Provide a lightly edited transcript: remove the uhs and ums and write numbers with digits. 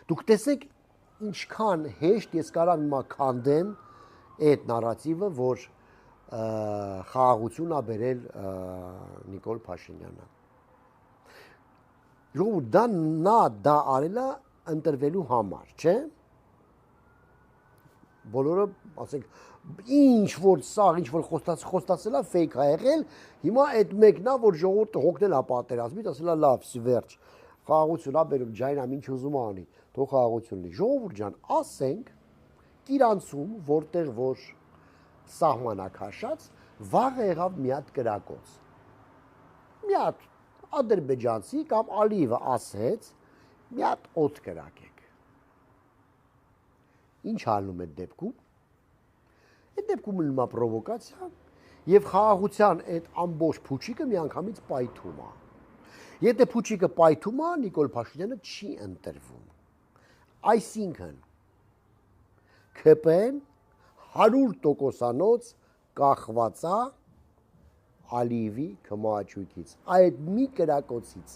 Դուք տեսեք ինչքան հեշտ ես կարամ հիմա քանդեմ այդ նարատիվը, որ խաղաղություն ա բերել Նիկոլ Փաշինյանը։ Ժողովուրդ, դա արել է ընտրվելու համար, չէ՞։ Բոլորը, ասենք, ինչ որ սաղ, ինչ որ խոստացել է, ֆեյք ա եղել, հիմա այդ մեկն է, որ ժողովուրդը հոգնել է պատերազմից, ասել է լավ, վերջ, խաղաղություն ա բերում, ջայնամ ինչ ուզում անի, թող խաղաղություն լինի։ Ժողովուրդ ջան, ասենք, Կիրանցում, որտեղ որ սահմանակաշած, վաղ եղավ մի հատ կրակոց։ Մի հատ ադրբեջանցի կամ Ալիևը ասեց, մի հատ օդ կրակեք։ Ինչ ալնում այդ դեպքում։ Այդ դեպքում լինում է պրովոկացիա եւ խաղաղության այդ ամբողջ փուչիկը միանգամից պայթում է։ Եթե փուչիկը պայթում է, Նիկոլ Փաշինյանը չի ընտրվում։ Այսինքն ՔՊ-ն 100%-անոց կախված է Ալիևի քմահաճույքից։ Այդ մի կրակոցից